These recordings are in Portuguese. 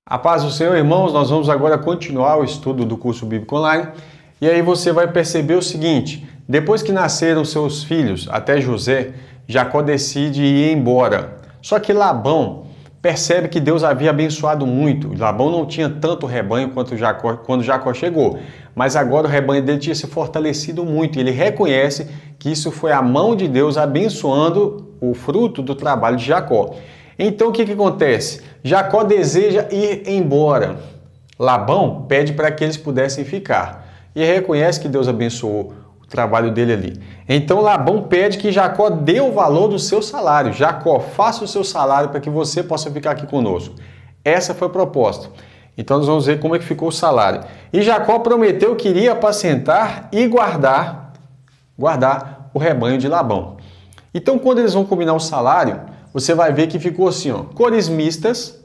A paz do Senhor, irmãos, nós vamos agora continuar o estudo do curso bíblico online. E aí você vai perceber o seguinte: depois que nasceram seus filhos, até José, Jacó decide ir embora. Só que Labão percebe que Deus havia abençoado muito. Labão não tinha tanto rebanho quanto Jacó, quando Jacó chegou, mas agora o rebanho dele tinha se fortalecido muito. Ele reconhece que isso foi a mão de Deus abençoando o fruto do trabalho de Jacó. Então o que acontece? Jacó deseja ir embora. Labão pede para que eles pudessem ficar e reconhece que Deus abençoou o trabalho dele ali. Então Labão pede que Jacó dê o valor do seu salário. Jacó, faça o seu salário para que você possa ficar aqui conosco. Essa foi a proposta. Então nós vamos ver como é que ficou o salário. E Jacó prometeu que iria apacentar e guardar o rebanho de Labão. Então quando eles vão combinar o salário, você vai ver que ficou assim, ó, cores mistas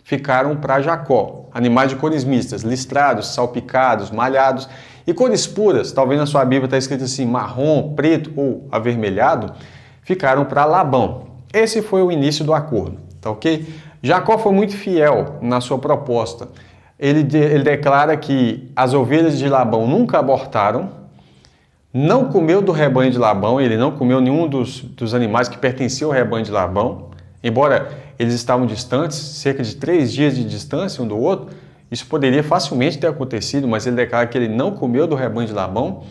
ficaram para Jacó, animais de cores mistas, listrados, salpicados, malhados, e cores puras, talvez na sua Bíblia está escrito assim, marrom, preto ou avermelhado, ficaram para Labão. Esse foi o início do acordo, tá ok? Jacó foi muito fiel na sua proposta. Ele declara que as ovelhas de Labão nunca abortaram, não comeu do rebanho de Labão, ele não comeu nenhum dos animais que pertenciam ao rebanho de Labão, embora eles estavam distantes, cerca de 3 dias de distância um do outro, isso poderia facilmente ter acontecido, mas ele declara que ele não comeu do rebanho de Labão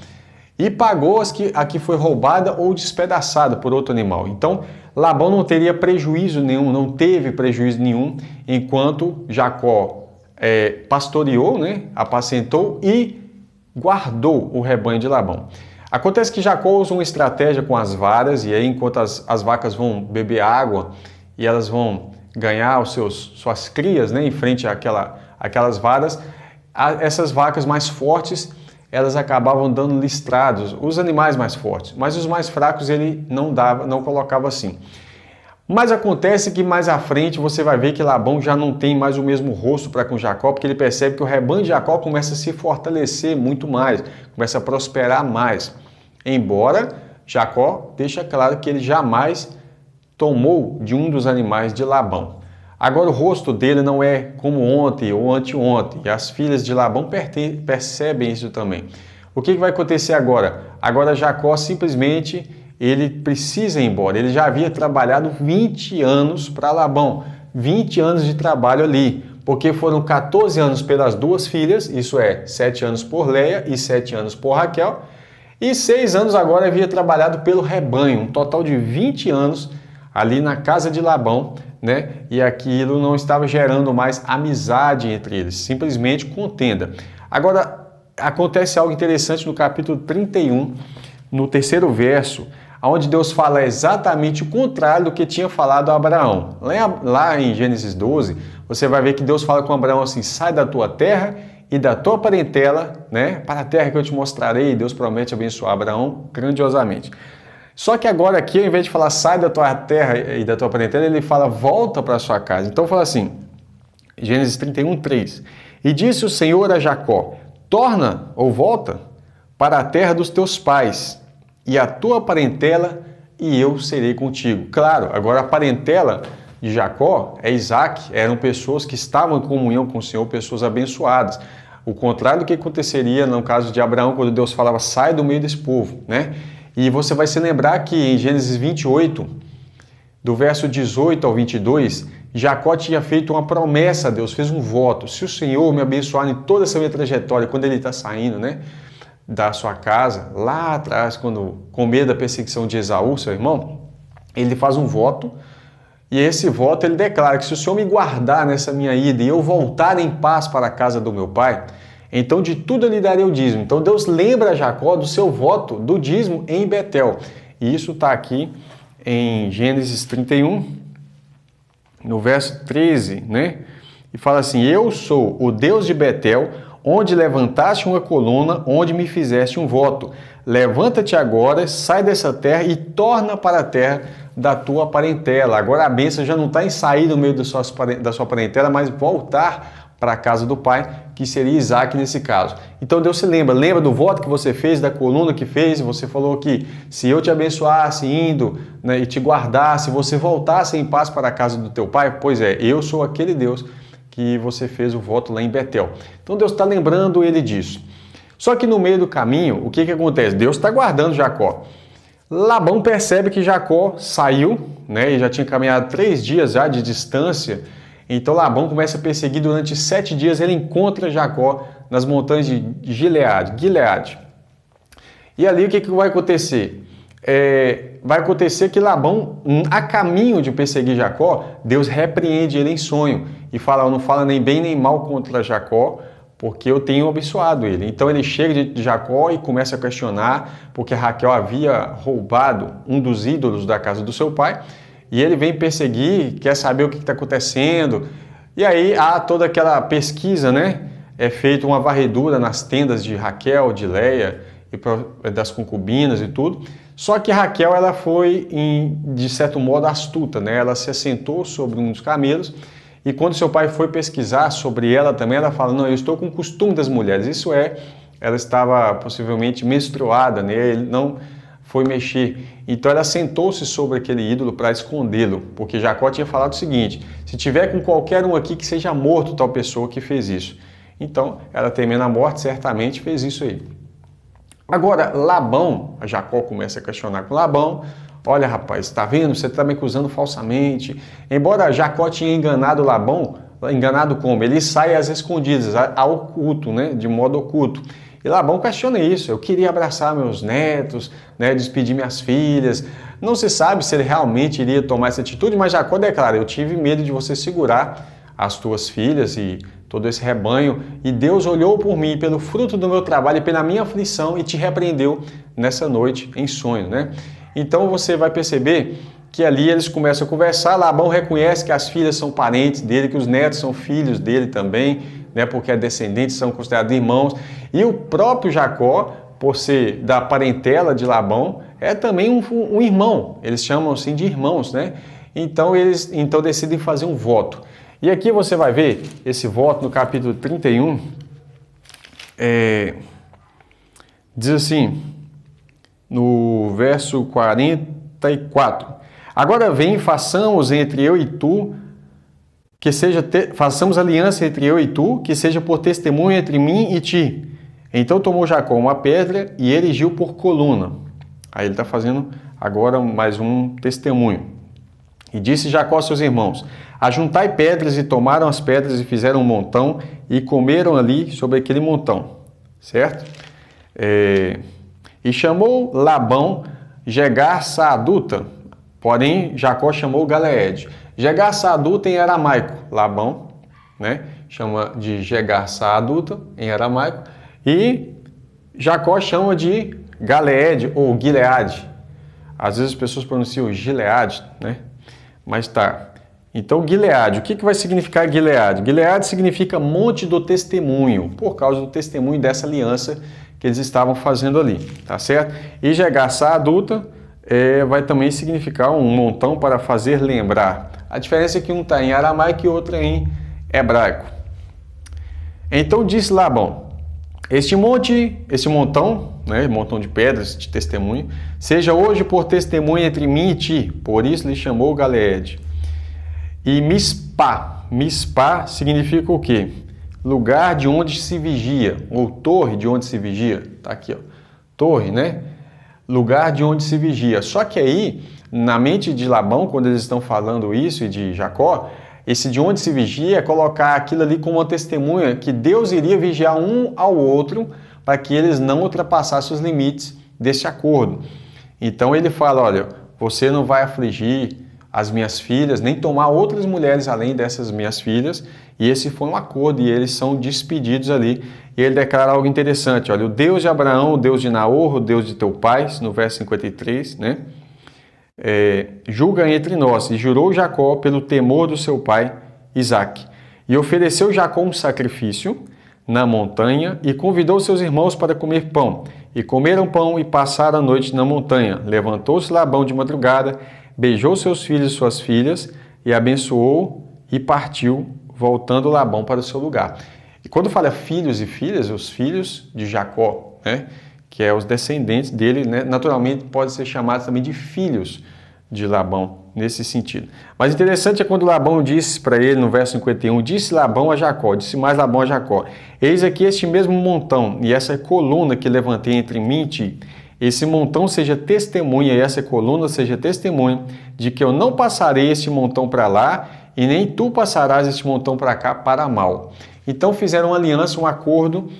e pagou a que foi roubada ou despedaçada por outro animal. Então, Labão não teria prejuízo nenhum, não teve prejuízo nenhum, enquanto Jacó pastoreou, apacentou e guardou o rebanho de Labão. Acontece que Jacó usa uma estratégia com as varas, e aí enquanto as vacas vão beber água e elas vão ganhar suas crias, em frente àquelas varas, essas vacas mais fortes, elas acabavam dando listrados, os animais mais fortes, mas os mais fracos ele não colocava assim. Mas acontece que mais à frente você vai ver que Labão já não tem mais o mesmo rosto para com Jacó, porque ele percebe que o rebanho de Jacó começa a se fortalecer muito mais, começa a prosperar mais. Embora Jacó deixa claro que ele jamais tomou de um dos animais de Labão. Agora o rosto dele não é como ontem ou anteontem, e as filhas de Labão percebem isso também. O que vai acontecer agora? Agora Jacó simplesmente ele precisa ir embora. Ele já havia trabalhado 20 anos para Labão, 20 anos de trabalho ali, porque foram 14 anos pelas duas filhas, isso é, 7 anos por Leia e 7 anos por Raquel, e 6 anos agora havia trabalhado pelo rebanho, um total de 20 anos ali na casa de Labão, e aquilo não estava gerando mais amizade entre eles, simplesmente contenda. Agora, acontece algo interessante no capítulo 31, no 3º verso, onde Deus fala exatamente o contrário do que tinha falado a Abraão. Lá em Gênesis 12, você vai ver que Deus fala com Abraão assim, sai da tua terra e da tua parentela, para a terra que eu te mostrarei, e Deus promete abençoar Abraão grandiosamente. Só que agora aqui, ao invés de falar sai da tua terra e da tua parentela, ele fala volta para a sua casa. Então fala assim, Gênesis 31, 3. E disse o Senhor a Jacó, torna ou volta para a terra dos teus pais, e a tua parentela, e eu serei contigo. Claro, agora a parentela de Jacó é Isaac, eram pessoas que estavam em comunhão com o Senhor, pessoas abençoadas. O contrário do que aconteceria no caso de Abraão, quando Deus falava, sai do meio desse povo, E você vai se lembrar que em Gênesis 28, do verso 18 ao 22, Jacó tinha feito uma promessa a Deus, fez um voto. Se o Senhor me abençoar em toda essa minha trajetória, quando ele está saindo, da sua casa, lá atrás, com medo da perseguição de Esaú, seu irmão, ele faz um voto, e esse voto ele declara que se o Senhor me guardar nessa minha ida e eu voltar em paz para a casa do meu pai, então de tudo eu lhe darei o dízimo. Então Deus lembra Jacó do seu voto do dízimo em Betel. E isso está aqui em Gênesis 31, no verso 13, E fala assim, eu sou o Deus de Betel, onde levantaste uma coluna, onde me fizeste um voto. Levanta-te agora, sai dessa terra e torna para a terra da tua parentela. Agora a bênção já não está em sair do meio da sua parentela, mas voltar para a casa do pai, que seria Isaac nesse caso. Então Deus se lembra do voto que você fez, da coluna que fez, você falou que se eu te abençoasse indo e te guardasse, você voltasse em paz para a casa do teu pai, pois é, eu sou aquele Deus que você fez o voto lá em Betel. Então Deus está lembrando ele disso. Só que no meio do caminho, o que acontece? Deus está guardando Jacó. Labão percebe que Jacó saiu, né, e já tinha caminhado 3 dias já de distância. Então Labão começa a perseguir durante 7 dias. Ele encontra Jacó nas montanhas de Gileade. E ali o que vai acontecer? Vai acontecer que Labão, a caminho de perseguir Jacó, Deus repreende ele em sonho e fala: não fala nem bem nem mal contra Jacó, porque eu tenho abençoado ele. Então ele chega de Jacó e começa a questionar, porque Raquel havia roubado um dos ídolos da casa do seu pai, e ele vem perseguir, quer saber o que está acontecendo. E aí há toda aquela pesquisa, né? É feita uma varredura nas tendas de Raquel, de Leia, e das concubinas e tudo. Só que Raquel, ela foi, de certo modo, astuta, né? Ela se assentou sobre um dos camelos, e quando seu pai foi pesquisar sobre ela também, ela fala: não, eu estou com o costume das mulheres. Isso é, ela estava possivelmente menstruada, né? Ele não foi mexer. Então ela sentou-se sobre aquele ídolo para escondê-lo, porque Jacó tinha falado o seguinte: se tiver com qualquer um aqui, que seja morto tal pessoa que fez isso. Então ela, temendo a morte, certamente fez isso aí. Agora, Labão, Jacó começa a questionar com Labão: olha, rapaz, está vendo? Você está me acusando falsamente. Embora Jacó tinha enganado Labão, enganado como? Ele sai às escondidas, ao oculto, né? De modo oculto. E Labão questiona isso: eu queria abraçar meus netos, né? Despedir minhas filhas. Não se sabe se ele realmente iria tomar essa atitude, mas Jacó declara: eu tive medo de você segurar as tuas filhas e todo esse rebanho, e Deus olhou por mim, pelo fruto do meu trabalho e pela minha aflição, e te repreendeu nessa noite em sonho, né? Então você vai perceber que ali eles começam a conversar. Labão reconhece que as filhas são parentes dele, que os netos são filhos dele também, né? Porque as descendentes são considerados irmãos. E o próprio Jacó, por ser da parentela de Labão, é também um irmão. Eles chamam assim de irmãos, né? Então eles decidem fazer um voto. E aqui você vai ver esse voto no capítulo 31, diz assim, no verso 44: agora vem, façamos entre eu e tu, façamos aliança entre eu e tu, que seja por testemunho entre mim e ti. Então tomou Jacó uma pedra e erigiu por coluna. Aí ele está fazendo agora mais um testemunho. E disse Jacó a seus irmãos: ajuntai pedras, e tomaram as pedras e fizeram um montão e comeram ali sobre aquele montão, certo? E chamou Labão Jegar-Saaduta, porém Jacó chamou Galeede. Jegar-Saaduta em aramaico, Labão, né? Chama de Jegar-Saaduta em aramaico, e Jacó chama de Galeede ou Gileade. Às vezes as pessoas pronunciam Gileade, né? Mas tá. Então, Gileade, o que vai significar Gileade? Gileade significa monte do testemunho, por causa do testemunho dessa aliança que eles estavam fazendo ali, tá certo? E Jegar-Saaduta vai também significar um montão para fazer lembrar. A diferença é que um está em aramaico e outro é em hebraico. Então disse Labão: este montão, né, montão de pedras de testemunho, seja hoje por testemunho entre mim e ti. Por isso lhe chamou Galeede. E Mispá significa o quê? Lugar de onde se vigia, ou torre de onde se vigia. Tá aqui, ó. Torre, né? Lugar de onde se vigia. Só que aí, na mente de Labão, quando eles estão falando isso, e de Jacó, esse de onde se vigia é colocar aquilo ali como uma testemunha que Deus iria vigiar um ao outro para que eles não ultrapassassem os limites desse acordo. Então ele fala: olha, você não vai afligir as minhas filhas, nem tomar outras mulheres além dessas minhas filhas. E esse foi um acordo, e eles são despedidos ali. E ele declara algo interessante: olha, o Deus de Abraão, o Deus de Naor, o Deus de teu pai, no verso 53, né? Julga entre nós. E jurou Jacó pelo temor do seu pai Isaque. E ofereceu Jacó um sacrifício na montanha e convidou seus irmãos para comer pão. E comeram pão e passaram a noite na montanha. Levantou-se Labão de madrugada, beijou seus filhos e suas filhas e abençoou e partiu, voltando Labão para o seu lugar. E quando fala filhos e filhas, os filhos de Jacó, né, que é os descendentes dele, né, naturalmente pode ser chamado também de filhos de Labão, nesse sentido. Mas interessante é quando Labão disse para ele, no verso 51, disse Labão a Jacó, disse mais Labão a Jacó, eis aqui este mesmo montão e essa coluna que levantei entre mim e ti. Esse montão seja testemunha e essa coluna seja testemunha de que eu não passarei este montão para lá e nem tu passarás este montão para cá para mal. Então fizeram uma aliança, um acordo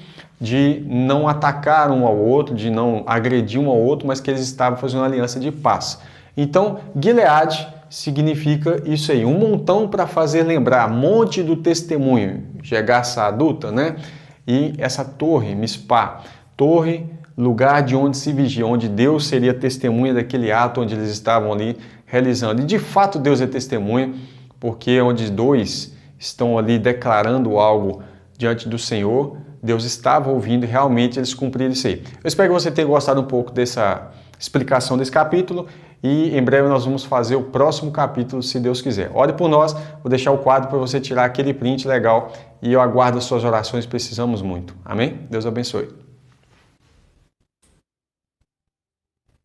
de não atacar um ao outro, de não agredir um ao outro, mas que eles estavam fazendo uma aliança de paz. Então, Gileade significa isso aí, um montão para fazer lembrar, monte do testemunho, Jegaça adulta, né? E essa torre, Mispá, torre, lugar de onde se vigia, onde Deus seria testemunha daquele ato onde eles estavam ali realizando. E de fato Deus é testemunha, porque onde dois estão ali declarando algo diante do Senhor, Deus estava ouvindo e realmente eles cumpriram isso aí. Eu espero que você tenha gostado um pouco dessa explicação desse capítulo e em breve nós vamos fazer o próximo capítulo, se Deus quiser. Ore por nós, vou deixar o quadro para você tirar aquele print legal e eu aguardo as suas orações, precisamos muito. Amém? Deus abençoe.